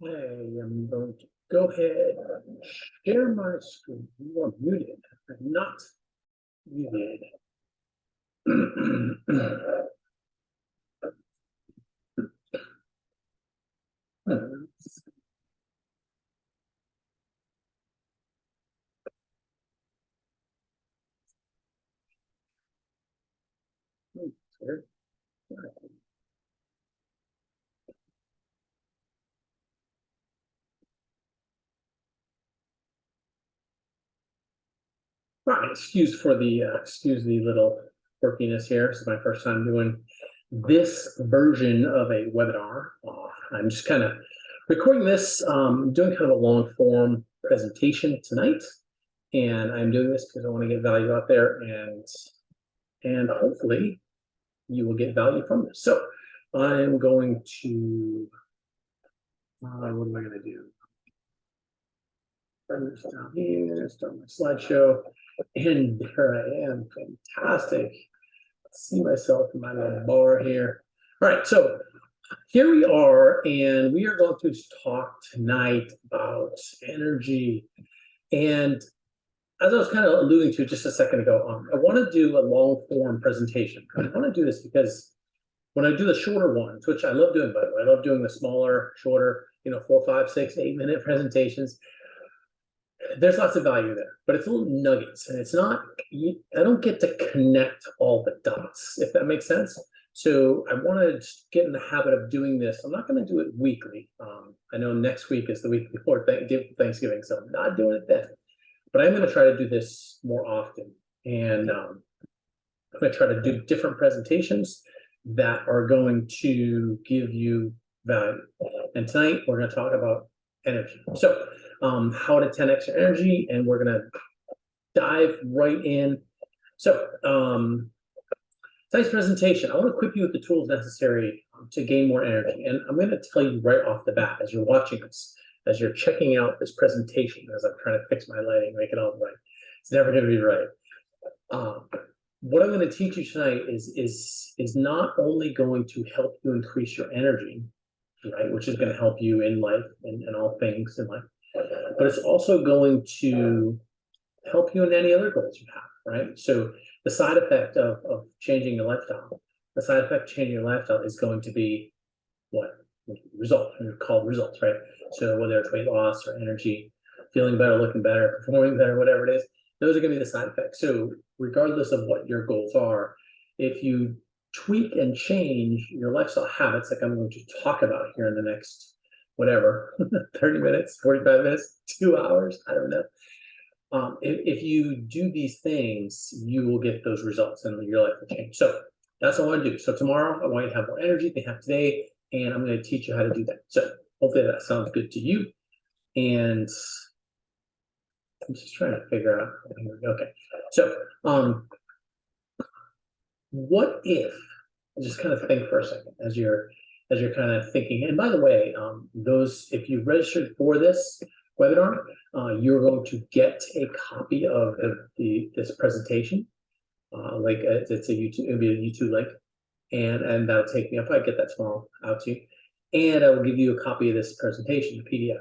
I am going to go ahead and share my screen. You are muted. I'm not muted. Right, excuse the little quirkiness here. This is my first time doing this version of a webinar. I'm just kind of recording this, doing kind of a long form presentation tonight, and I'm doing this because I want to get value out there, and hopefully you will get value from this. So I'm going to what am I going to do? Turn this down here, start my slideshow, and there I am. Fantastic. See myself in my little bar here. All right, so here we are, and we are going to talk tonight about energy. And as I was kind of alluding to just a second ago, I want to do a long form presentation. I want to do this because when I do the shorter ones, which I love doing, by the way, I love doing the smaller, shorter, 4, 5, 6, 8 minute presentations. There's lots of value there, but it's little nuggets, and it's not, I don't get to connect all the dots, if that makes sense. So I want to get in the habit of doing this. I'm not going to do it weekly. I know next week is the week before Thanksgiving, so I'm not doing it then. But I'm going to try to do this more often, and I'm going to try to do different presentations that are going to give you value. And tonight we're going to talk about energy. So how to 10x your energy, and we're going to dive right in. So tonight's presentation, I want to equip you with the tools necessary to gain more energy. And I'm going to tell you right off the bat, as you're watching this, as you're checking out this presentation, as I'm trying to fix my lighting, make it all right. It's never going to be right. What I'm going to teach you tonight is not only going to help you increase your energy, right, which is going to help you in life and all things in life, but it's also going to help you in any other goals you have, right? So the side effect of changing your lifestyle, the side effect of changing your lifestyle is going to be what? Results, called results, right? So whether it's weight loss or energy, feeling better, looking better, performing better, whatever it is, those are going to be the side effects. So regardless of what your goals are, if you tweak and change your lifestyle habits, like I'm going to talk about here in the next, whatever, 30 minutes, 45 minutes, 2 hours, I don't know. If you do these things, you will get those results and your life will change. So that's what I want to do. So tomorrow, I want you to have more energy than you have today, and I'm going to teach you how to do that. So hopefully that sounds good to you. And I'm just trying to figure out. Okay. So what if, just kind of think for a second as you're kind of thinking. And by the way, if you registered for this webinar, you're going to get a copy of this presentation. It's a YouTube, it'll be a YouTube link, and that'll take me. I'll probably get that tomorrow out to you, and I will give you a copy of this presentation, the PDF.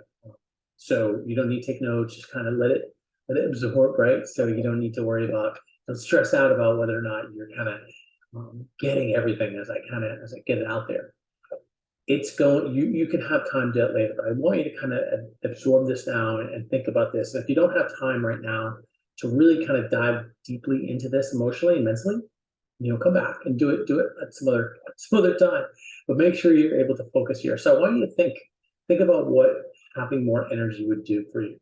So you don't need to take notes; just kind of let it absorb, right? So you don't need to worry about, don't stress out about whether or not you're kind of getting everything as I get it out there. It's going, you can have time to do it later, but I want you to kind of absorb this now and think about this. And if you don't have time right now to really kind of dive deeply into this emotionally and mentally, come back and do it at some other time. But make sure you're able to focus here. So I want you to think about what having more energy would do for you.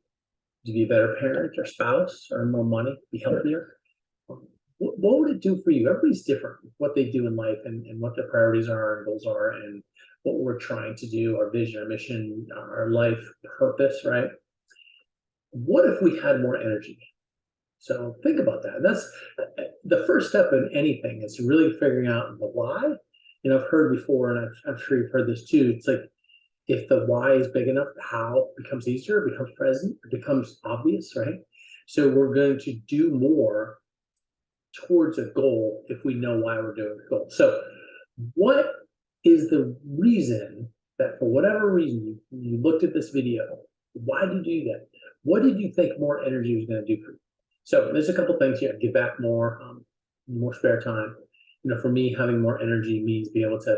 To be a better parent or spouse, earn more money, be healthier. What would it do for you? Everybody's different, what they do in life and what their priorities are and goals are, and what we're trying to do, our vision, our mission, our life purpose, right? What if we had more energy? So think about that. And that's the first step in anything, is really figuring out the why. I've heard before, and I'm sure you've heard this too. It's like, if the why is big enough, the how becomes easier, becomes present, it becomes obvious, right? So we're going to do more towards a goal if we know why we're doing the goal. So what is the reason that for whatever reason you looked at this video. Why did you do that? What did you think more energy was going to do for you? So there's a couple things here. Give back more spare time. For me, having more energy means being able to,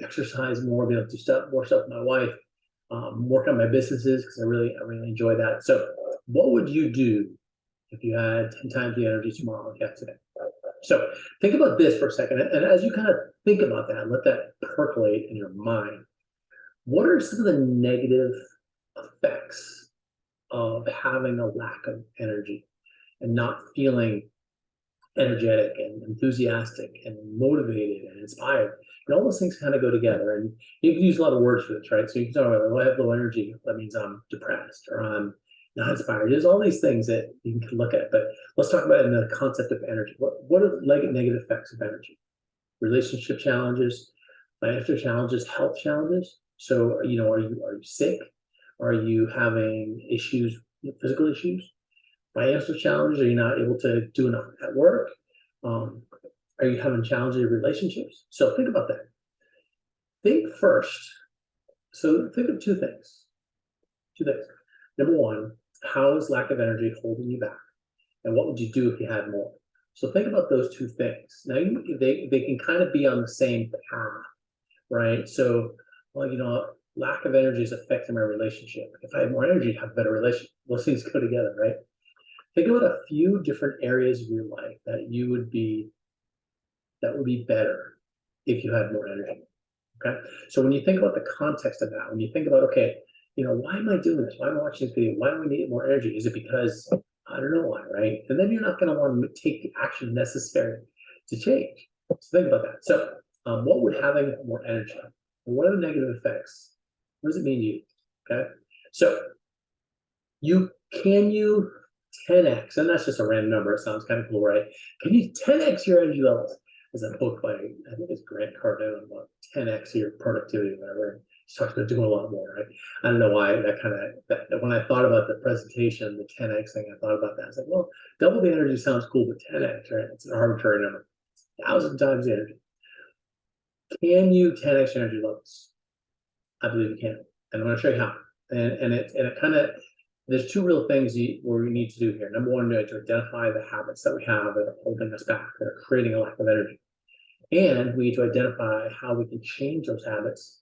exercise more, be able to do more stuff with my wife, work on my businesses because I really enjoy that. So what would you do if you had 10 times the energy tomorrow like you have today? So think about this for a second. And as you kind of think about that and let that percolate in your mind, what are some of the negative effects of having a lack of energy and not feeling energetic and enthusiastic and motivated and inspired? And all those things kind of go together. And you can use a lot of words for this, right? So you can talk about, well, I have low energy. That means I'm depressed or I'm not inspired. There's all these things that you can look at. But let's talk about it in the concept of energy. What are negative effects of energy? Relationship challenges, financial challenges, health challenges. So, are you sick? Are you having issues, physical issues? Financial challenges? Are you not able to do enough at work? Are you having challenges in relationships? So think about that. Think first. So think of two things. Number one, how is lack of energy holding you back? And what would you do if you had more? So think about those two things. Now, they can kind of be on the same path, right? So, well, lack of energy is affecting my relationship. If I had more energy, I'd have a better relationship. Those things go together, right? Think about a few different areas of your life that would be better if you had more energy. Okay. So when you think about the context of that, when you think about, okay, why am I doing this? Why am I watching this video? Why do I need more energy? Is it because I don't know why, right? And then you're not going to want to take the action necessary to change. So think about that. So what would having more energy? What are the negative effects? What does it mean to you? Okay. So can you 10x, and that's just a random number. It sounds kind of cool, right? Can you 10x your energy levels? There's a book by, I think it's Grant Cardone about 10x your productivity, whatever. He talks about doing a lot more, right? I don't know why that when I thought about the presentation, the 10x thing, I thought about that. I was like, well, double the energy sounds cool, but 10x, right? It's an arbitrary number. 1,000 times the energy. Can you 10x your energy levels? I believe you can. And I'm going to show you how. And it kind of, there's two real things we need to do here. Number one, to identify the habits that we have that are holding us back, that are creating a lack of energy. And we need to identify how we can change those habits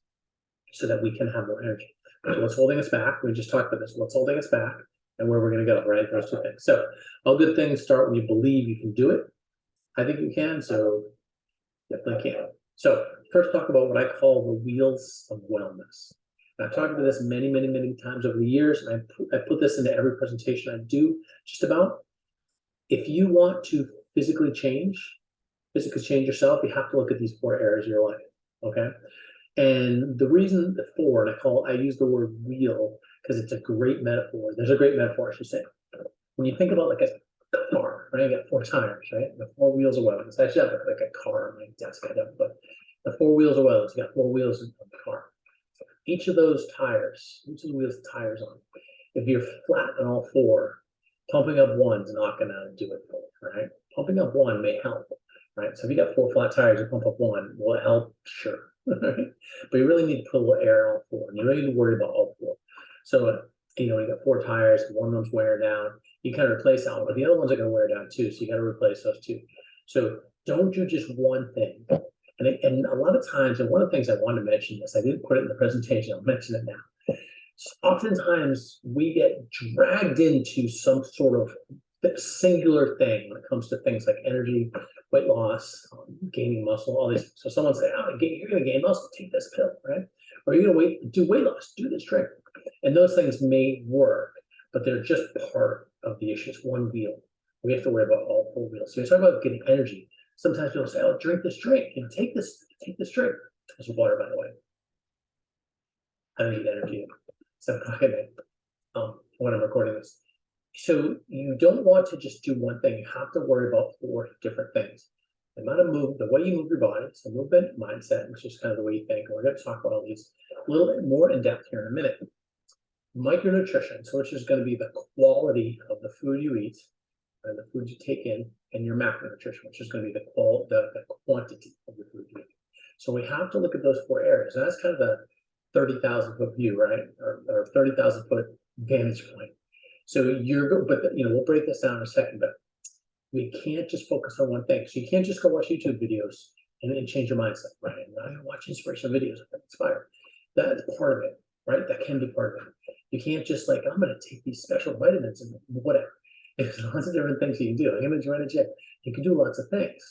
so that we can have more energy. So what's holding us back? We just talked about this. What's holding us back and where we're going to go, right? Those two things. So all good things start when you believe you can do it. I think you can, so definitely can. So first talk about what I call the wheels of wellness. I've talked about this many, many, many times over the years, and I put this into every presentation I do, just about. If you want to physically change yourself, you have to look at these 4 areas of your life, okay? And the reason the 4, and I use the word wheel because it's a great metaphor. There's a great metaphor, I should say. When you think about like a car, right? You got 4 tires, right? The 4 wheels of wellness. I should have like a car on my desk, I don't, but the 4 wheels of wellness. You got 4 wheels of the car. Each of those tires, each of the wheels the tires on, if you're flat on all 4, pumping up one's not going to do it for you, right? Pumping up one may help, right? So if you got 4 flat tires, you pump up one, will it help? Sure. But you really need to put a little air on all 4. And you don't need to worry about all 4. So, you got 4 tires, one of them's wearing down. You kind of replace that one, but the other ones are going to wear down too. So you got to replace those too. So don't do just one thing. And a lot of times, and one of the things I wanted to mention this, I didn't put it in the presentation, I'll mention it now. Oftentimes, we get dragged into some sort of singular thing when it comes to things like energy, weight loss, gaining muscle, all these. So someone say, oh, you're going to gain muscle, take this pill, right? Or you're going to do weight loss, do this trick. And those things may work, but they're just part of the issue. It's one wheel. We have to worry about all 4 wheels. So you're talking about getting energy. Sometimes people say, oh, drink this drink. Take this drink. This is water, by the way. I don't need energy at 7 o'clock at night when I'm recording this. So you don't want to just do one thing. You have to worry about 4 different things. The amount of the way you move your body, so movement, mindset, which is kind of the way you think. And we're going to talk about all these a little bit more in depth here in a minute. Micronutrition, so which is going to be the quality of the food you eat and the food you take in, and your macronutrition, which is going to be the quantity of the food you eat. So we have to look at those 4 areas. And that's kind of 30,000 foot view, right? Or 30,000 foot vantage point. So we'll break this down in a second, but we can't just focus on one thing. So you can't just go watch YouTube videos and change your mindset, right? I'm gonna watch inspirational videos, I'm inspired. That's part of it, right? That can be part of it. You can't just like, I'm gonna take these special vitamins and whatever. There's lots of different things you can do. I'm gonna join a gym. You can do lots of things.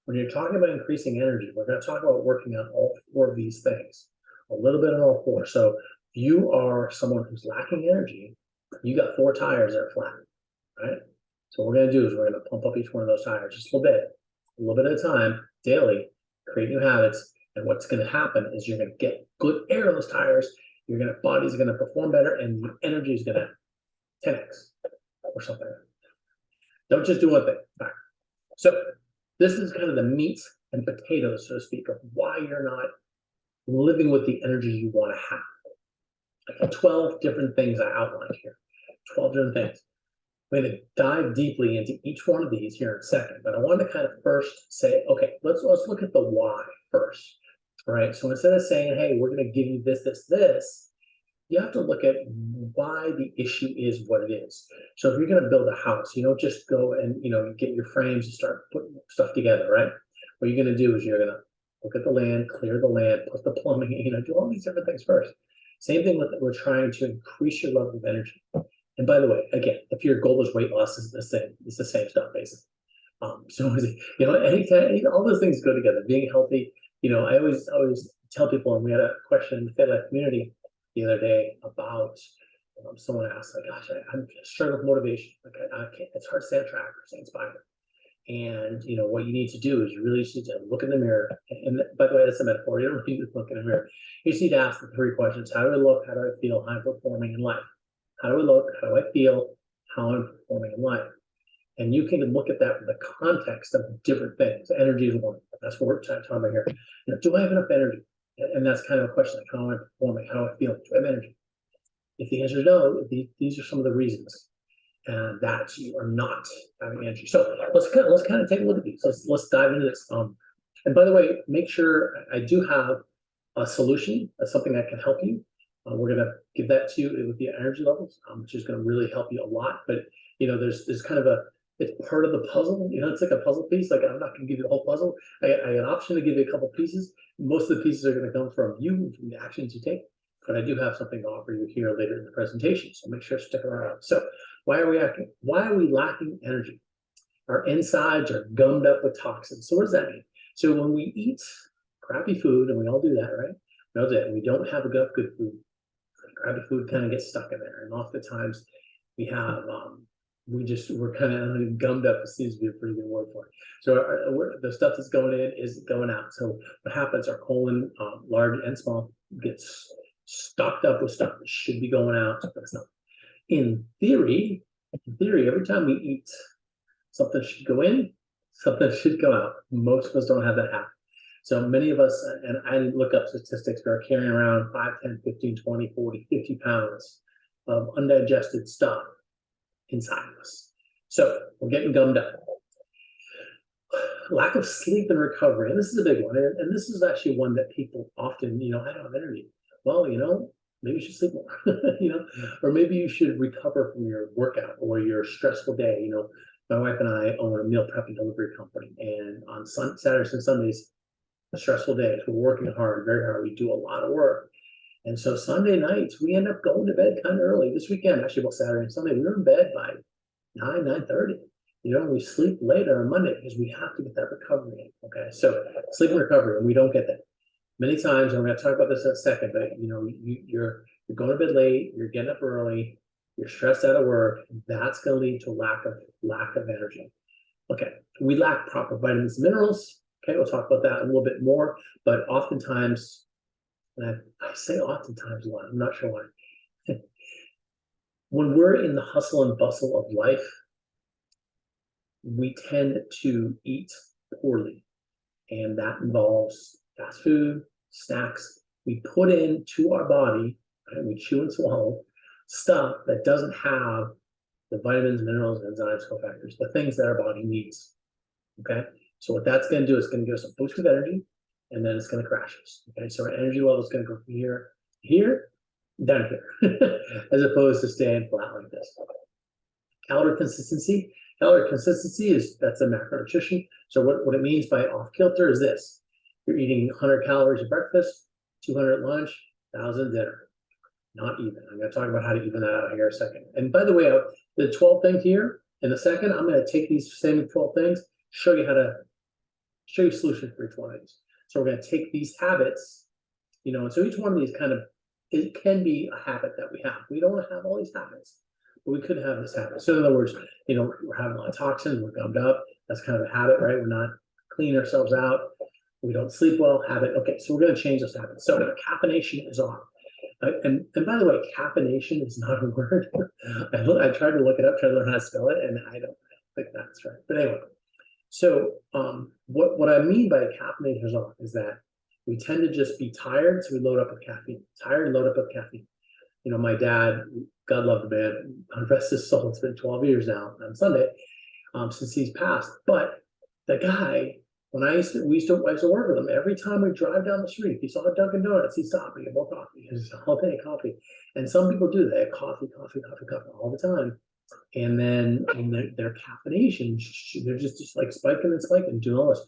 When you're talking about increasing energy, we're gonna talk about working on all four of these things. A little bit on all four. So if you are someone who's lacking energy, you got four tires that are flat, right? So what we're going to do is we're going to pump up each one of those tires just a little bit at a time, daily, create new habits. And what's going to happen is you're going to get good air on those tires. Body's going to perform better, and the energy is going to 10x or something. Don't just do one thing. All right. So this is kind of the meat and potatoes, so to speak, of why you're not living with the energy you want to have. I got 12 different things I outlined here. 12 different things. We're going to dive deeply into each one of these here in a second, but I want to kind of first say, okay, let's look at the why first. All right. So instead of saying, hey, we're going to give you this, you have to look at why the issue is what it is. So if you're going to build a house, you don't just go and get your frames and start putting stuff together, right? What you're going to do is you're going to look at the land, clear the land, put the plumbing, do all these different things first. Same thing with we're trying to increase your level of energy. And by the way, again, if your goal is weight loss, it's the same stuff basically. So anytime, all those things go together. Being healthy, I always tell people, and we had a question in the FitLife community the other day about someone asked, like, gosh, I'm struggling with motivation. Like I can't, it's hard to stay on track or stay inspired. And what you need to do is you really need to look in the mirror. And by the way, that's a metaphor. You don't need to look in the mirror. You just need to ask the three questions: how do I look? How do I feel? How am I performing in life? How do I look? How do I feel? How am I performing in life? And you can look at that in the context of different things. Energy is one. That's what we're talking about here. Do I have enough energy? And that's kind of a question: like, how am I performing? How am I feeling? Do I have energy? If the answer is no, these are some of the reasons that you are not having energy. So let's kind of take a look at these. Let's dive into this. And by the way, make sure I do have a solution. That's something that can help you. We're gonna give that to you with the energy levels, which is gonna really help you a lot. But there's kind of it's part of the puzzle. It's like a puzzle piece. Like, I'm not gonna give you the whole puzzle. I got an option to give you a couple pieces. Most of the pieces are gonna come from you, from the actions you take. But I do have something to offer you here later in the presentation, so make sure to stick around. So why are we lacking energy? Our insides are gummed up with toxins. So what does that mean? So when we eat crappy food, and we all do that, right? We all do that. We don't have enough good food. Crappy food kind of gets stuck in there, and oftentimes we have we're kind of gummed up. It seems to be a pretty good word for it. So the stuff that's going in is going out. So what happens? Our colon, large and small, gets stocked up with stuff that should be going out, but it's not. In theory, every time we eat, something should go in, something should go out. Most of us don't have that happen. So many of us, and I look up statistics, are carrying around 5, 10, 15, 20, 40, 50 pounds of undigested stuff inside of us. So we're getting gummed up. Lack of sleep and recovery, and this is a big one, and this is actually one that people often, I don't have energy. Well, maybe you should sleep more, or maybe you should recover from your workout or your stressful day. My wife and I own a meal prep and delivery company, and on Saturdays and Sundays, a stressful day. We're working hard, very hard. We do a lot of work. And so Sunday nights, we end up going to bed kind of early. This weekend, actually, both Saturday and Sunday, we were in bed by 9:30. We sleep later on Monday because we have to get that recovery in. Okay, so sleep and recovery, and we don't get that. Many times, and we're going to talk about this in a second, but you're going to bed late, you're getting up early, you're stressed out of work. That's going to lead to lack of energy. Okay, we lack proper vitamins and minerals. Okay, we'll talk about that a little bit more, but oftentimes, and I say oftentimes a lot, I'm not sure why. When we're in the hustle and bustle of life, we tend to eat poorly, and that involves fast food, snacks. We put into our body, and we chew and swallow stuff that doesn't have the vitamins, minerals, enzymes, cofactors, the things that our body needs. Okay, so what that's going to do is going to give us a boost of energy, and then it's going to crash us. Okay, so our energy level is going to go from here here, down here, as opposed to staying flat like this. Calorie consistency. Calorie consistency that's a macronutrition. So what it means by off kilter is this: you're eating 100 calories at breakfast, 200 at lunch, 1,000 dinner. Not even. I'm going to talk about how to even that out here in a second. And by the way, the 12 things here in a second, I'm going to take these same 12 things, show you a solution for each one of these. So we're going to take these habits, and so each one of these it can be a habit that we have. We don't want to have all these habits, but we could have this habit. So in other words, we're having a lot of toxins, we're gummed up. That's kind of a habit, right? We're not cleaning ourselves out. We don't sleep well, habit. Okay, so we're going to change those habits. So caffeination is off. And by the way, caffeination is not a word. I tried to look it up, tried to learn how to spell it, and I don't think that's right. But anyway, so what I mean by caffeination is off is that we tend to just be tired, so we load up with caffeine. Tired, load up with caffeine. My dad, God love the man, God rest his soul. It's been 12 years now on Sunday since he's passed. But the guy, when I used to work with him, every time we drive down the street, if he saw a Dunkin' Donuts, he'd stop and get more coffee. It's all day coffee. And some people do that, coffee all the time. And then their caffeination, they're just like spiking and spiking, doing all this.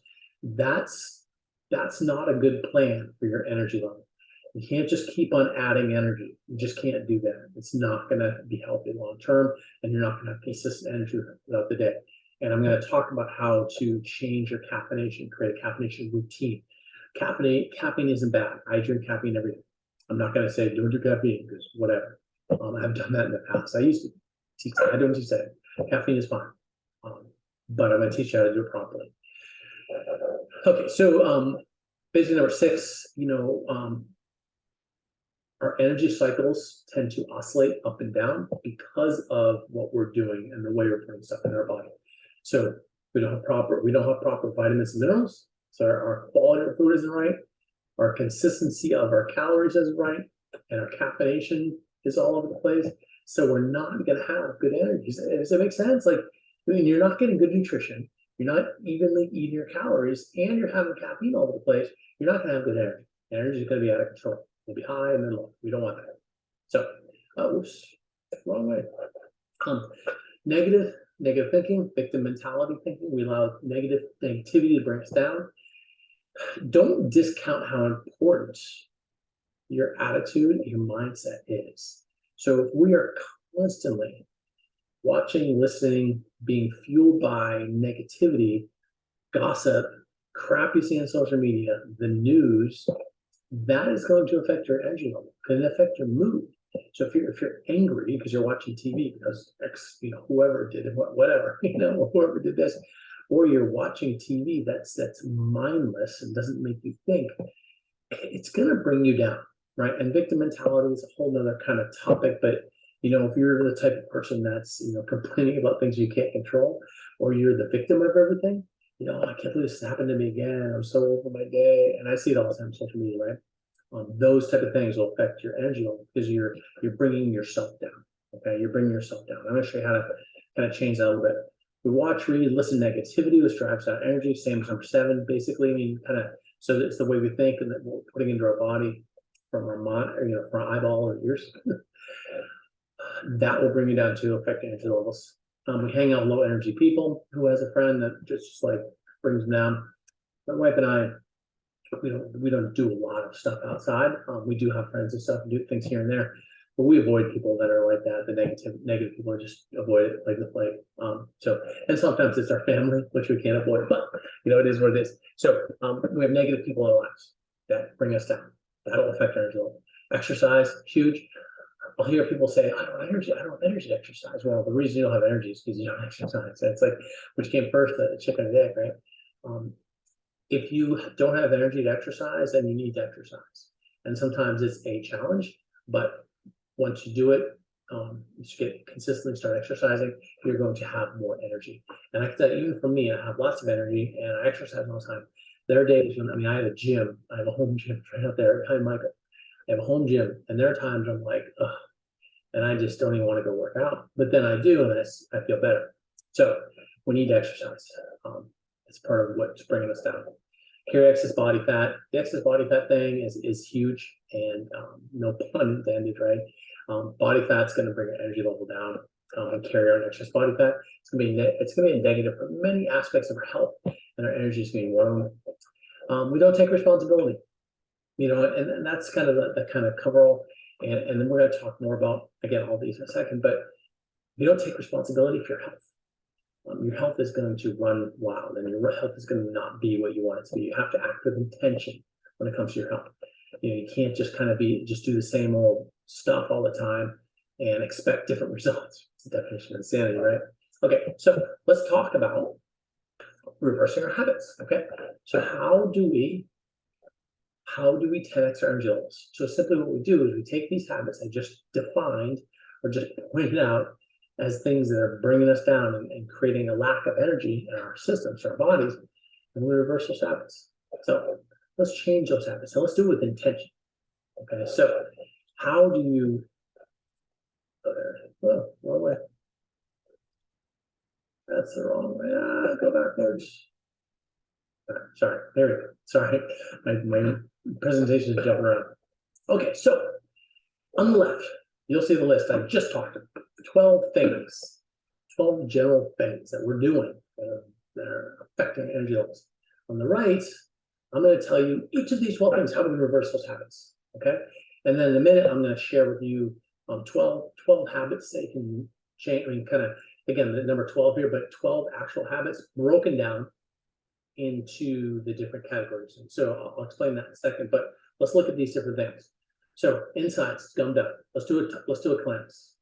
That's not a good plan for your energy level. You can't just keep on adding energy. You just can't do that. It's not going to be healthy long term, and you're not going to have consistent energy throughout the day. And I'm going to talk about how to change your caffeination, create a caffeination routine. Caffeine isn't bad. I drink caffeine every day. I'm not going to say don't drink caffeine because whatever. I've done that in the past. I used to teach. I don't teach that. Caffeine is fine, but I'm going to teach you how to do it properly. Okay, so basically number 6, our energy cycles tend to oscillate up and down because of what we're doing and the way we're putting stuff in our body. So we don't have proper vitamins and minerals. So our quality of food isn't right. Our consistency of our calories isn't right, and our caffeination is all over the place. So we're not going to have good energy. Does that make sense? Like, you're not getting good nutrition. You're not evenly eating your calories, and you're having caffeine all over the place. You're not going to have good energy. Energy is going to be out of control. It'll be high and then low. We don't want that. So, oops, wrong way. Negative thinking, victim mentality thinking. We allow negativity to bring us down. Don't discount how important your attitude, your mindset is. So if we are constantly watching, listening, being fueled by negativity, gossip, crap you see on social media, the news, that is going to affect your energy level. It can affect your mood. So if you're angry because you're watching TV because whoever did it, whatever, whoever did this, or you're watching TV that's mindless and doesn't make you think, it's going to bring you down, right? And victim mentality is a whole nother kind of topic, but if you're the type of person that's complaining about things you can't control, or you're the victim of everything, I can't believe this happened to me again. I'm so over my day, and I see it all the time on social media, right? Those type of things will affect your energy level because you're bringing yourself down. Okay, you're bringing yourself down. I'm going to show you how to kind of change that a little bit. We watch, read, listen to negativity, which drives down energy. Same as number 7, basically. So it's the way we think and that we're putting into our body from our mind, from our eyeball or ears. That will bring you down to affect energy levels. We hang out with low energy people. Who has a friend that just like brings them down? My wife and I, we don't do a lot of stuff outside. We do have friends and stuff and do things here and there, but we avoid people that are like that. The negative people are just avoid it like the plague. And sometimes it's our family, which we can't avoid, but it is what it is. So we have negative people in our lives that bring us down. That'll affect our energy level. Exercise, huge. I'll hear people say, I don't have energy to exercise. Well, the reason you don't have energy is because you don't exercise. It's like, which came first, the chicken and egg, right? If you don't have energy to exercise, then you need to exercise. And sometimes it's a challenge, but once you do it, you consistently start exercising, you're going to have more energy. And I can tell you, even for me, I have lots of energy and I exercise all the time. There are days when, I have a gym, I have a home gym right out there behind Micah. I have a home gym, and there are times I'm like, ugh, and I just don't even want to go work out. But then I do, and I feel better. So we need to exercise. It's part of what's bringing us down. Carry excess body fat. The excess body fat thing is huge, and no pun intended, right? Body fat's going to bring your energy level down, and carry on excess body fat. It's going to be a negative for many aspects of our health, and our energy is going to be one of them. We don't take responsibility, and that's kind of the kind of coverall. And then we're going to talk more about, again, all these in a second, but you don't take responsibility for your health is going to run wild, and your health is going to not be what you want it to be. You have to act with intention when it comes to your health. You can't just kind of just do the same old stuff all the time and expect different results. It's the definition of insanity, right? Okay, so let's talk about reversing our habits. Okay, so how do we 10x our energy levels? So simply what we do is we take these habits I just defined or just pointed out as things that are bringing us down and creating a lack of energy in our systems, our bodies, and we reverse those habits. So let's change those habits. So let's do it with intention. Okay, so how do you, wrong way. That's the wrong way. Go backwards. Sorry, there we go. Sorry, my presentation is jumping around. Okay, so on the left, you'll see the list I just talked about. 12 things, 12 general things that we're doing that are affecting energy levels. On the right, I'm going to tell you each of these 12 things, how do we reverse those habits, okay? And then in a minute, I'm going to share with you 12 habits that you can change. I mean, kind of, again, the number 12 here, but 12 actual habits broken down into the different categories. And so I'll explain that in a second, but let's look at these different things. So insides, gummed up. Let's do a cleanse.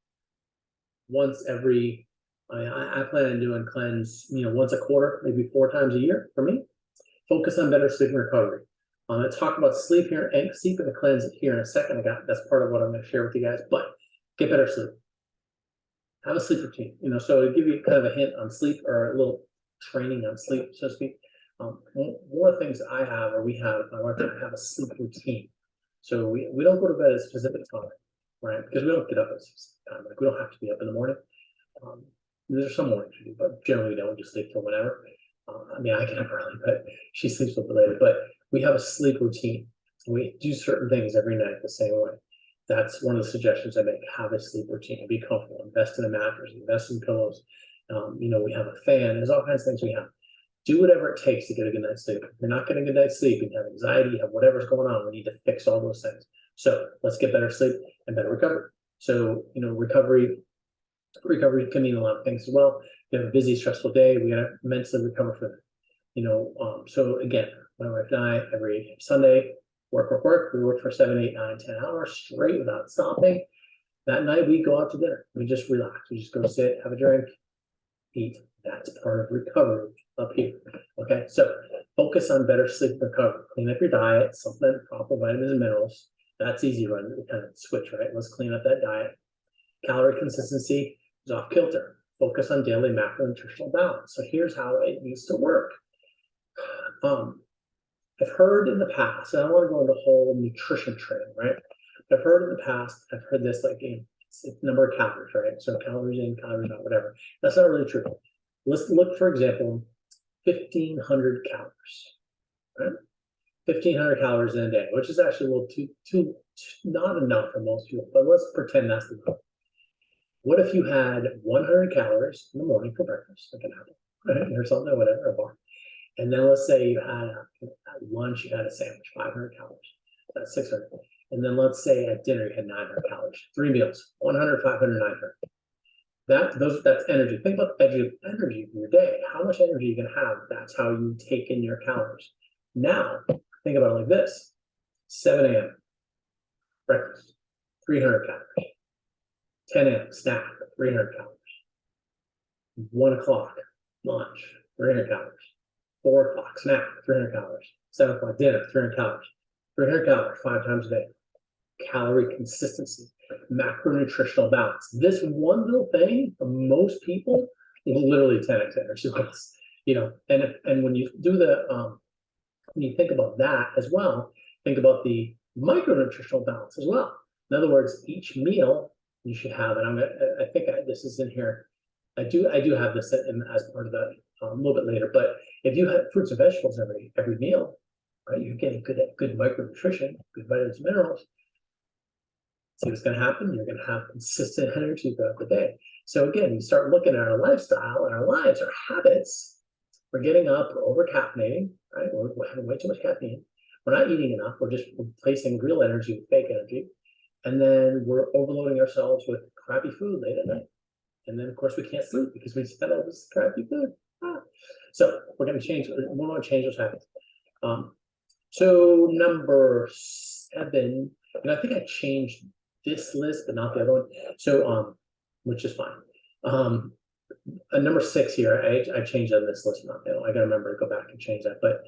Once every, I plan on doing cleanse, once a quarter, maybe 4 times a year for me. Focus on better sleep and recovery. I'm going to talk about sleep here and sleep and the cleanse here in a second. That's part of what I'm going to share with you guys. But get better sleep. Have a sleep routine. So to give you kind of a hint on sleep or a little training on sleep, so to speak. One of the things I have, or we have, my wife and I have a sleep routine. So we don't go to bed at a specific time, right? Because we don't get up at a specific time. Like we don't have to be up in the morning. There's some mornings we do, but generally we don't just sleep till whenever. I mean, I get up early, but she sleeps a little bit later. But we have a sleep routine. We do certain things every night the same way. That's one of the suggestions I make. Have a sleep routine. Be comfortable. Invest in a mattress. Invest in pillows. We have a fan. There's all kinds of things we have. Do whatever it takes to get a good night's sleep. If you're not getting a good night's sleep, you have anxiety, you have whatever's going on, we need to fix all those things. So let's get better sleep and better recovery. So, recovery can mean a lot of things as well. You have a busy, stressful day, we gotta mentally recover from it. So again, my wife and I, every Sunday, work. We work for 7, 8, 9, 10 hours straight without stopping. That night we go out to dinner. We just relax. We just go sit, have a drink, eat. That's part of recovery up here. Okay, so focus on better sleep and recovery. Clean up your diet, supplement proper vitamins and minerals. That's easy run. We kind of switch, right? Let's clean up that diet. Calorie consistency is off kilter. Focus on daily macronutritional balance. So here's how it needs to work. I've heard in the past, and I don't want to go into the whole nutrition training, right? I've heard in the past, I've heard this like it's number of calories, right? So calories in, calories out, whatever. That's not really true. Let's look, for example, 1,500 calories, right? 1,500 calories in a day, which is actually a little too not enough for most people, but let's pretend that's enough. What if you had 100 calories in the morning for breakfast, like an apple, right? Or something, or whatever, a bar. And then let's say you had at lunch, you had a sandwich, 500 calories. That's 600. And then let's say at dinner, you had 900 calories. 3 meals, 100, 500, 900. That's energy. Think about energy in your day. How much energy you can have. That's how you take in your calories. Now, think about it like this. 7 a.m. breakfast, 300 calories. 10 a.m. snack, 300 calories. 1 o'clock lunch, 300 calories. 4 o'clock snack, 300 calories. 7 o'clock dinner, 300 calories. 300 calories 5 times a day. Calorie consistency, macronutritional balance. This one little thing for most people will literally 10x energy levels. And when you do when you think about that as well, think about the micronutritional balance as well. In other words, each meal you should have, and I think this is in here. I do have this as part of that a little bit later. But if you have fruits and vegetables every meal, right? You're getting good micronutrition, good vitamins and minerals. See what's going to happen? You're going to have consistent energy throughout the day. So again, you start looking at our lifestyle and our lives, our habits. We're getting up, we're over caffeinating, right? We're having way too much caffeine. We're not eating enough. We're just replacing real energy with fake energy. And then we're overloading ourselves with crappy food late at night. And then, of course, we can't sleep because we spent all this crappy food. So we're going to change. We want to change those habits. So number 7, and I think I changed this list, but not the other one. So, which is fine. Number 6 here, I changed on this list, not the other one. I got to remember to go back and change that. But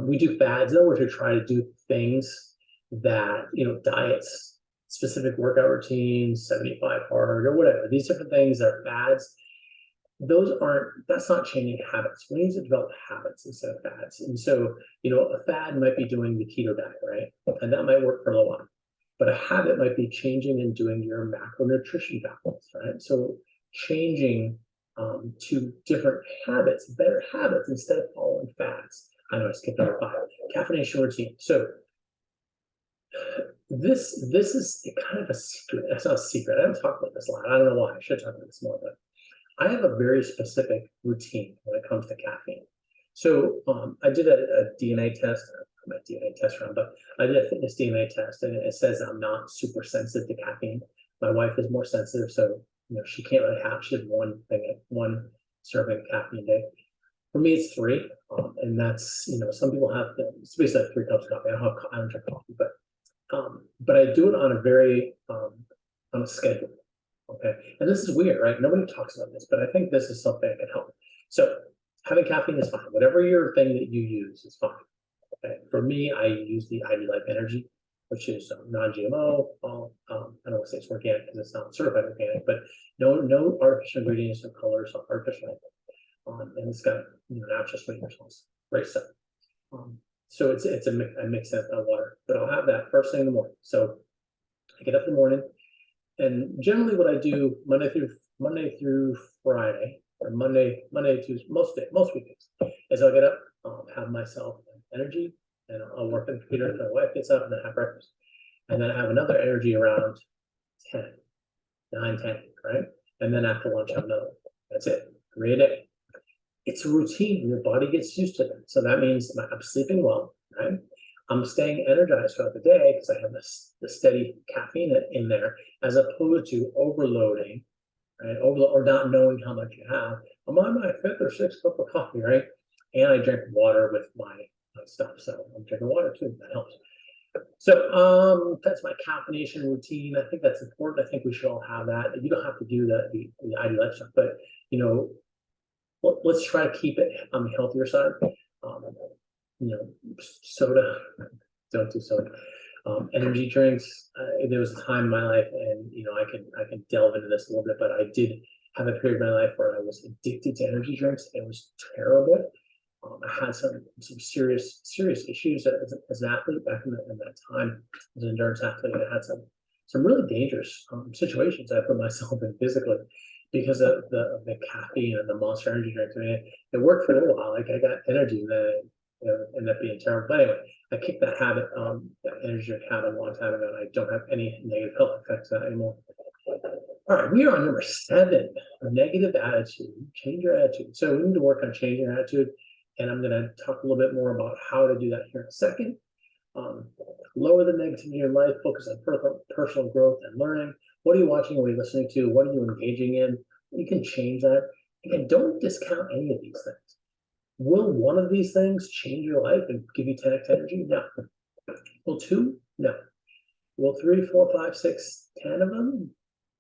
we do fads, in other words, we try to do things that, diets, specific workout routines, 75 hard or whatever. These different things are fads. That's not changing habits. We need to develop habits instead of fads. And so, a fad might be doing the keto diet, right? And that might work for a little while. But a habit might be changing and doing your macronutrition balance, right? So changing to different habits, better habits instead of following fads. I know I skipped number 5, caffeination routine. So this is kind of a secret. It's not a secret. I don't talk about this a lot. I don't know why. I should talk about this more, but I have a very specific routine when it comes to caffeine. So I did a DNA test. I'm a DNA test run, but I did a fitness DNA test, and it says I'm not super sensitive to caffeine. My wife is more sensitive, so she can't really have. She has one serving of caffeine a day. For me, it's 3, and that's some people have. It's basically like 3 cups of coffee. I don't drink coffee, but I do it on a very on a schedule. Okay, and this is weird, right? Nobody talks about this, but I think this is something that can help. So having caffeine is fine. Whatever your thing that you use is fine. Okay, for me, I use the IV Life Energy, which is non-GMO. I don't want to say it's organic because it's not certified organic, but no artificial ingredients, no colors, no artificial anything. And it's got natural sweeteners, great stuff. So it's a mix of water, but I'll have that first thing in the morning. So I get up in the morning. And generally, what I do Monday through Friday, or Monday to most weekdays, is I'll get up, have myself energy, and I'll work on the computer until my wife gets up, and then have breakfast, and then I have another energy around 10, 9, 10, right? And then after lunch, I have another. That's it. 3 a day. It's a routine. Your body gets used to that. So that means I'm sleeping well, right? I'm staying energized throughout the day because I have the steady caffeine in there, as opposed to overloading, right? Or not knowing how much you have. I'm on my 5th or 6th cup of coffee, right? And I drink water with my stuff, so I'm drinking water too. That helps. So that's my caffeination routine. I think that's important. I think we should all have that. You don't have to do the ID Life stuff, but let's try to keep it on the healthier side. Soda, don't do soda. Energy drinks. There was a time in my life, and I can delve into this a little bit, but I did have a period of my life where I was addicted to energy drinks. It was terrible. I had some serious issues as an athlete back in that time as an endurance athlete. I had some really dangerous situations I put myself in physically because of the caffeine and the Monster energy drinks. I mean, it worked for a little while. Like I got energy, and then it ended up being terrible. But anyway, I kicked that habit, that energy drink habit, a long time ago, and I don't have any negative health effects of that anymore. All right, we are on number 7, negative attitude. Change your attitude. So we need to work on changing your attitude, and I'm going to talk a little bit more about how to do that here in a second. Lower the negativity in your life, focus on personal growth and learning. What are you watching? What are you listening to? What are you engaging in? You can change that. And don't discount any of these things. Will one of these things change your life and give you 10x energy? No. Will 2? No. Will 3, 4, 5, 6, 10 of them?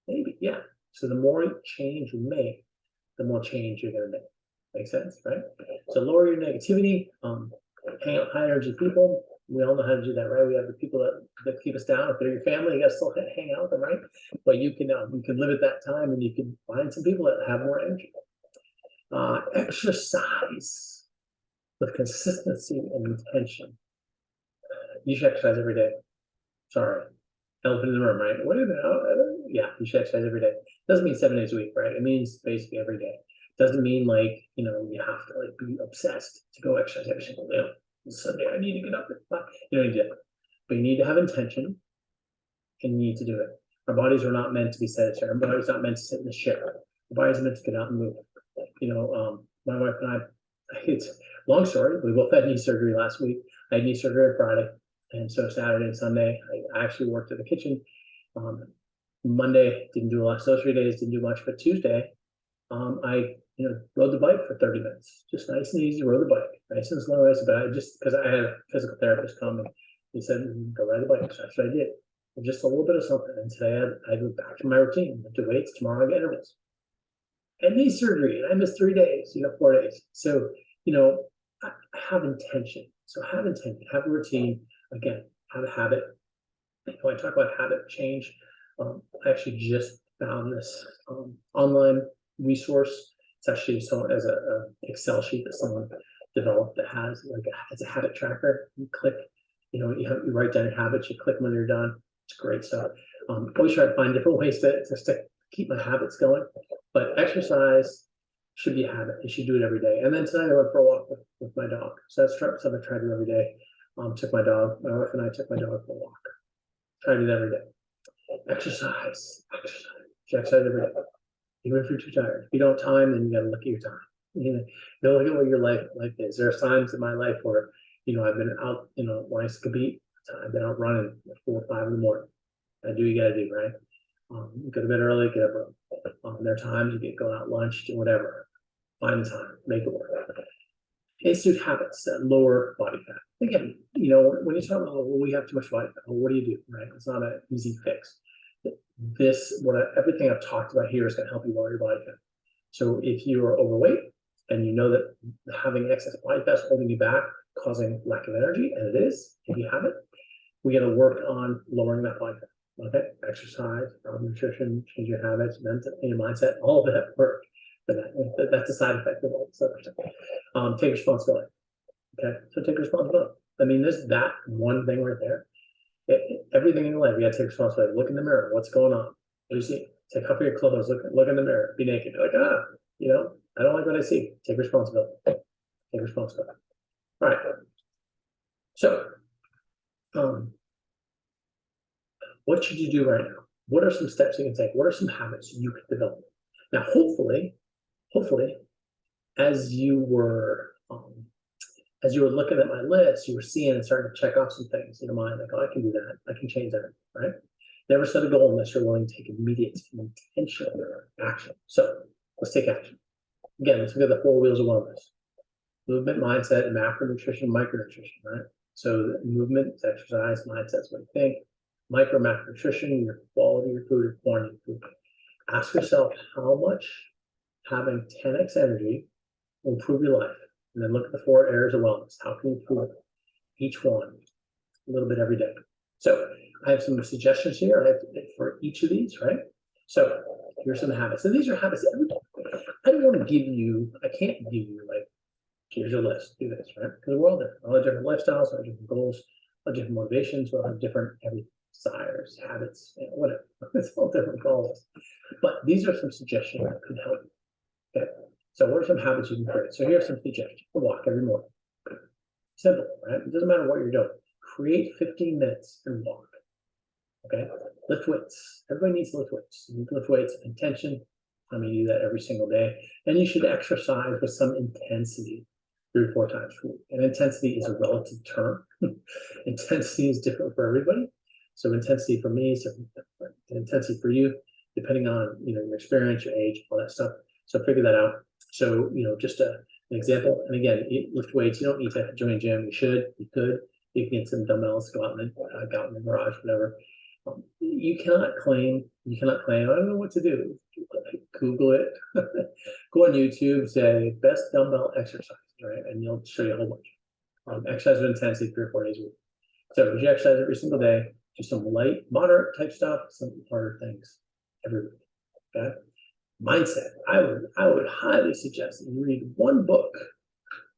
Maybe, yeah. So the more change you make, the more change you're going to make. Make sense, right? So lower your negativity, hang out with high energy people. We all know how to do that, right? We have the people that keep us down. If they're your family, you got to still hang out with them, right? But you can limit that time, and you can find some people that have more energy. Exercise with consistency and intention. You should exercise every day. Sorry, elephant in the room, right? What do you know? Yeah, you should exercise every day. Doesn't mean 7 days a week, right? It means basically every day. Doesn't mean you have to be obsessed to go exercise every single day. Sunday, I need to get up at 5. You know, you do. But you need to have intention and you need to do it. Our bodies are not meant to be sedentary. Our body's not meant to sit in the chair. Our body's meant to get out and move. You know, my wife and I, it's long story. We both had knee surgery last week. I had knee surgery on Friday. And so Saturday and Sunday, I actually worked in the kitchen. Monday, didn't do a lot. So 3 days, didn't do much. But Tuesday, I rode the bike for 30 minutes, just nice and easy. Rode the bike, nice and slow. But I just because I had a physical therapist come and he said go ride the bike. So that's what I did. Just a little bit of something. And today I go back to my routine. I do weights. Tomorrow I get intervals. And knee surgery, and I missed 3 days. 4 days. So I have intention. So have intention. Have a routine. Again, have a habit. When I talk about habit change, I actually just found this online resource. It's actually as a Excel sheet that someone developed that has it's a habit tracker. You click, you write down your habits. You click when you're done. It's great stuff. Always try to find different ways to keep my habits going. But exercise should be a habit. You should do it every day. And then tonight I went for a walk with my dog. So that's something I try to do every day. Took my wife and I took my dog for a walk. Try to do that every day. Exercise. Exercise every day. Even if you're too tired. If you don't have time, then you got to look at your time. You look at what your life is. There are times in my life where, I've been out, when I used to compete, I've been out running at 4 or 5 in the morning. I do, you got to do, right? Go to bed early, get up early. There are times you get going out lunch, do whatever. Find the time, make it work. Institute habits that lower body fat. Again, when you talk about, we have too much body fat, what do you do, right? It's not an easy fix. Everything I've talked about here is going to help you lower your body fat. So if you are overweight and you know that having excess body fat is holding you back, causing lack of energy, and it is, if you have it, we got to work on lowering that body fat. Okay, exercise, nutrition, change your habits, your mindset, all of that work. That's a side effect of all this other stuff. Take responsibility. Okay, so take responsibility. I mean, there's that one thing right there. Everything in your life, you got to take responsibility. Look in the mirror. What's going on? What do you see? Take off your clothes. Look in the mirror. Be naked. Be like, I don't like what I see. Take responsibility. Take responsibility. All right. So, what should you do right now? What are some steps you can take? What are some habits you could develop? Now, hopefully, as you were looking at my list, you were seeing and starting to check off some things in your mind, like, I can do that. I can change that, right? Never set a goal unless you're willing to take immediate and intentional action. So let's take action. Again, let's look at the 4 wheels of wellness. Movement, mindset, macronutrition, micronutrition, right? So movement is exercise, mindset is what you think. Macronutrition, your quality of your food, your quantity of food. Ask yourself how much having 10x energy will improve your life. And then look at the 4 areas of wellness. How can you improve each one a little bit every day? So I have some suggestions here for each of these, right? So here's some habits. And these are habits. I don't want to I can't give you here's your list, do this, right? Because we're all different. All have different lifestyles, all have different goals, all different motivations, we'll have different desires, habits, whatever. It's all different goals. But these are some suggestions that could help you. Okay. So what are some habits you can create? So here's some suggestions. Walk every morning. Simple, right? It doesn't matter what you're doing. Create 15 minutes and walk. Okay. Lift weights. Everybody needs to lift weights. You need to lift weights with intention. You do that every single day. And you should exercise with some intensity 3 or 4 times per week. And intensity is a relative term. Intensity is different for everybody. So intensity for me is different. Intensity for you, depending on your experience, your age, all that stuff. So figure that out. So just an example. And again, lift weights. You don't need to join a gym. You should. You could. You can get some dumbbells. Go out in the garage, whatever. You cannot claim. I don't know what to do. Google it. Go on YouTube. Say best dumbbell exercise, right? And you'll show you a whole bunch. Exercise with intensity 3 or 4 days a week. So if you exercise every single day, do some light, moderate type stuff, some harder things every week. Okay. Mindset. I would highly suggest that you read one book.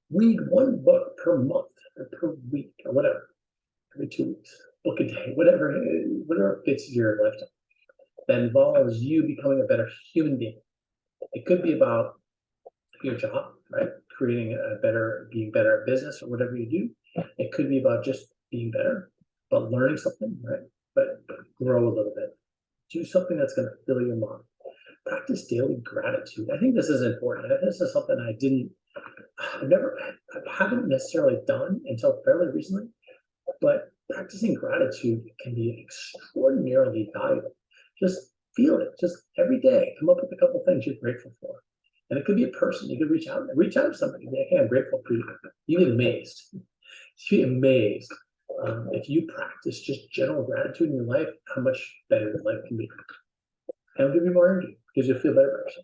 Read one book per month or per week or whatever. Every 2 weeks. Book a day. Whatever fits your lifestyle. That involves you becoming a better human being. It could be about your job, right? being better at business or whatever you do. It could be about just being better, but learning something, right? But grow a little bit. Do something that's going to fill your mind. Practice daily gratitude. I think this is important. This is something I haven't necessarily done until fairly recently, but practicing gratitude can be extraordinarily valuable. Just feel it. Just every day, come up with a couple of things you're grateful for. And it could be a person. You could reach out to somebody. Hey, I'm grateful for you. You'd be amazed. You'd be amazed if you practice just general gratitude in your life, how much better your life can be. And it'll give you more energy because you'll feel better person.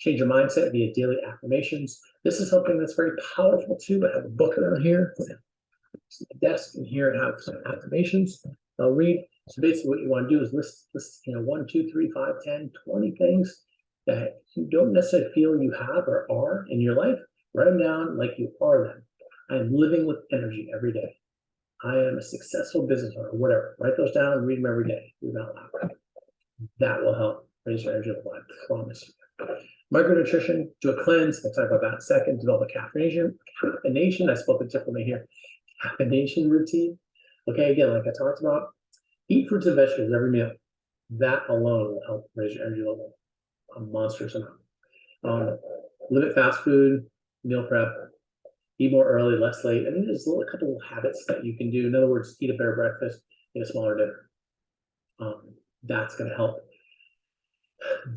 Change your mindset via daily affirmations. This is something that's very powerful too. I have a book around here. It's at the desk, and here I have some affirmations. I'll read. So basically what you want to do is list 1, 2, 3, 5, 10, 20 things that you don't necessarily feel you have or are in your life. Write them down like you are them. I'm living with energy every day. I am a successful business owner, whatever. Write those down and read them every day. Read them out loud. That will help raise your energy level, I promise you. Micronutrition, do a cleanse. I'll talk about that in a second. Develop a caffeination. I spoke it differently here. Caffeination routine. Okay, again, like I talked about, eat fruits and vegetables every meal. That alone will help raise your energy level a monstrous amount. Limit fast food, meal prep, eat more early, less late. I mean, there's a couple of habits that you can do. In other words, eat a better breakfast, eat a smaller dinner. That's going to help.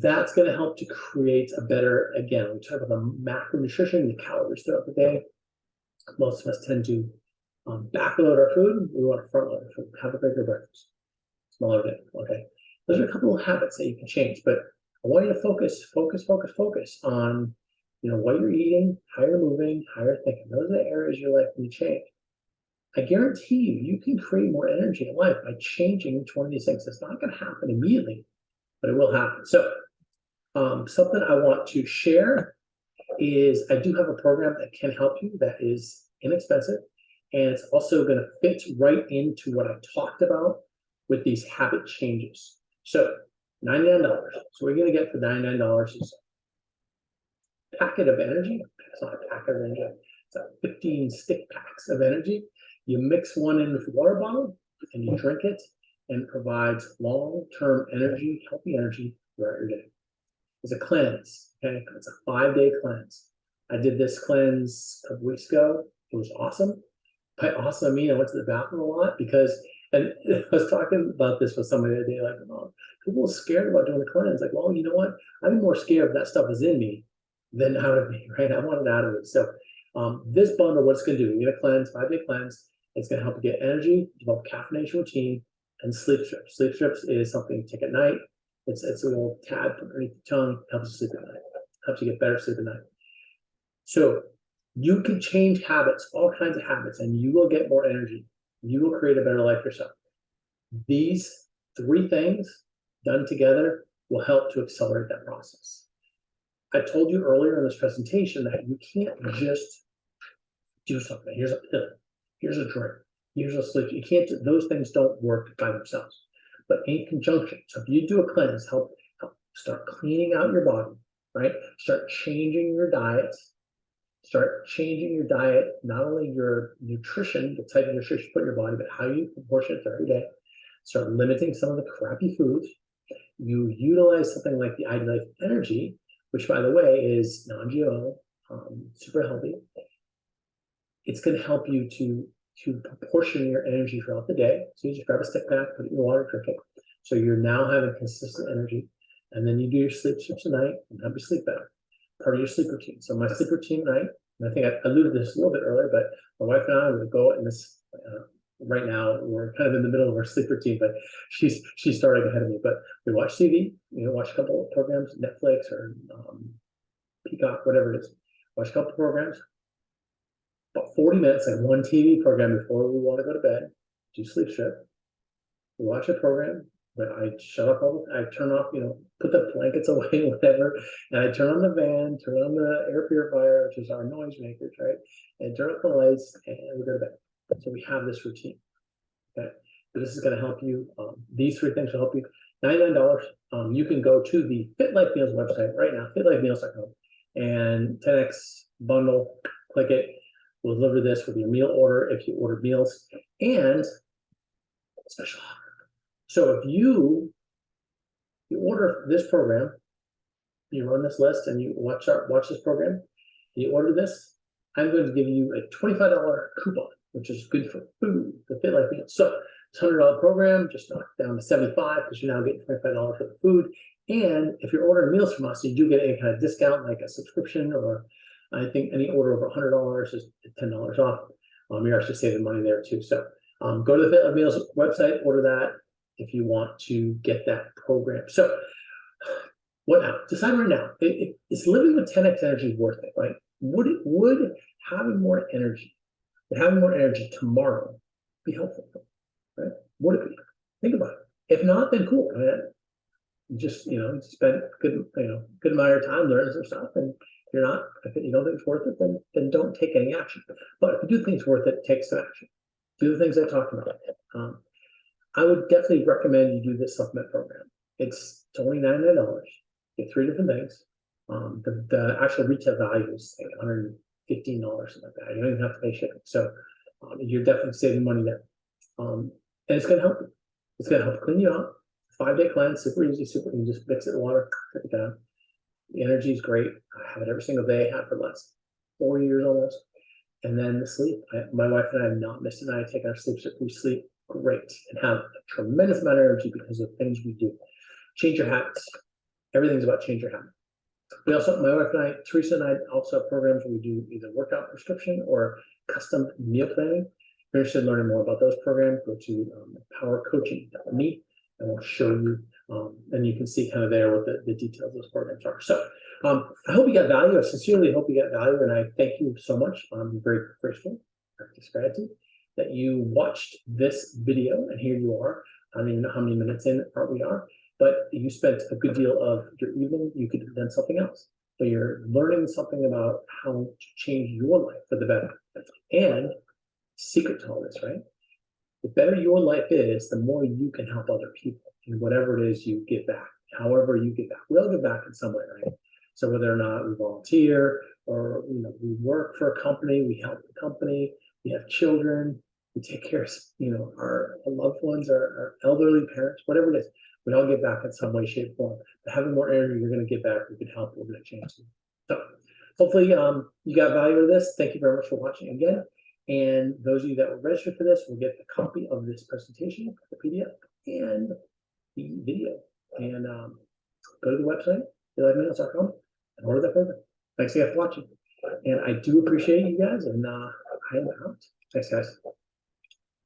That's going to help to create a better, again, we talk about the macronutrition, the calories throughout the day. Most of us tend to backload our food. We want to front load our food. Have a bigger breakfast, smaller dinner. Okay, those are a couple of habits that you can change. But I want you to focus on, what you're eating, how you're moving, how you're thinking. Those are the areas your life can change. I guarantee you can create more energy in life by changing each one of these things. It's not going to happen immediately, but it will happen. So something I want to share is I do have a program that can help you that is inexpensive, and it's also going to fit right into what I talked about with these habit changes. So $99. So we're going to get for $99 is a packet of energy. It's not a packet of energy. It's 15 stick packs of energy. You mix one in with a water bottle and you drink it, and it provides long-term energy, healthy energy throughout your day. It's a cleanse, okay? It's a 5-day cleanse. I did this cleanse a couple weeks ago. It was awesome. By awesome, I mean I went to the bathroom a lot because, and I was talking about this with somebody the other day, like, oh, people are scared about doing the cleanse. Like, well, you know what? I'd be more scared if that stuff is in me than out of me, right? I want it out of it. So this bundle, what it's going to do, you're going to cleanse, 5-day cleanse. It's going to help you get energy, develop caffeination routine, and sleep strips. Sleep strips is something you take at night. It's a little tab underneath the tongue, helps you sleep at night, helps you get better sleep at night. So you can change habits, all kinds of habits, and you will get more energy. You will create a better life yourself. These 3 things done together will help to accelerate that process. I told you earlier in this presentation that you can't just do something. Here's a pill, here's a drink, here's a sleep. You can't, those things don't work by themselves, but in conjunction. So if you do a cleanse, help start cleaning out your body, right? Start changing your diet. Start changing your diet, not only your nutrition, the type of nutrition you put in your body, but how you proportion it every day. Start limiting some of the crappy foods. You utilize something like the IDLife Energy, which, by the way, is non-GMO, super healthy. It's going to help you to proportion your energy throughout the day. So you just grab a stick pack, put it in your water, drink it. So you're now having consistent energy. And then you do your sleep strips at night and help you sleep better. Part of your sleep routine. So my sleep routine at night, and I think I alluded to this a little bit earlier, but my wife and I would go in this, right now, we're kind of in the middle of our sleep routine, but she's starting ahead of me. But we watch TV, watch a couple of programs, Netflix or Peacock, whatever it is. Watch a couple of programs, about 40 minutes, like one TV program before we want to go to bed, do sleep strip. We watch a program, but I shut up I turn off, put the blankets away, whatever, and I turn on the fan, turn on the air purifier, which is our noise makers, right? And turn off the lights, and we go to bed. So we have this routine, okay? So this is going to help you. These 3 things will help you. $99. You can go to the Fit Life Meals website right now, fitlifemeals.com, and 10x bundle, click it. We'll deliver this with your meal order if you order meals, and special offer. So if you order this program, you run this list and you watch this program, you order this, I'm going to give you a $25 coupon, which is good for food, the Fit Life meal. So it's $100 program, just knock it down to 75 because you're now getting $25 for the food. And if you're ordering meals from us, you do get any kind of discount, like a subscription, or I think any order over $100 is $10 off. You're actually saving money there too. So go to the Fit Life Meals website, order that if you want to get that program. So what now? Decide right now. Is living with 10x energy worth it, right? Would having more energy tomorrow be helpful, right? Would it be? Think about it. If not, then cool. I mean, just spend good amount of time learning some stuff, and if you don't think it's worth it, then don't take any action. But if you do think it's worth it, take some action. Do the things I talked about. I would definitely recommend you do this supplement program. It's only $99. Get 3 different things. The actual retail value is like $115, something like that. You don't even have to pay shipping. So you're definitely saving money there. And it's going to help you. It's going to help clean you out. 5-day cleanse, super easy, you just mix it in water, take it down. The energy is great. I have it every single day. I have for the last 4 years almost. And then the sleep. My wife and I have not missed a night. I take our sleep, so we sleep great and have a tremendous amount of energy because of things we do. Change your habits. Everything's about change your habits. We also, my wife and I, Teresa and I, also have programs where we do either workout prescription or custom meal planning. If you're interested in learning more about those programs, go to powercoaching.me and we'll show you, and you can see kind of there what the details of those programs are. So I hope you got value. I sincerely hope you got value, and I thank you so much. I'm very grateful, practice gratitude, that you watched this video, and here you are. I don't even know how many minutes in we are, but you spent a good deal of your evening. You could have done something else. So you're learning something about how to change your life for the better. And secret to all this, right? The better your life is, the more you can help other people in whatever it is you give back, however you give back. We all give back in some way, right? So whether or not we volunteer or we work for a company, we help the company, we have children, we take care of our loved ones, our elderly parents, whatever it is. We all give back in some way, shape, form. But having more energy, you're going to give back. We can help. We're going to change them. So hopefully you got value out of this. Thank you very much for watching again. And those of you that were registered for this will get the copy of this presentation, the PDF, and the video. And go to the website, fitlife.com, and order that program. Thanks again for watching. And I do appreciate you guys, and I am out. Thanks, guys.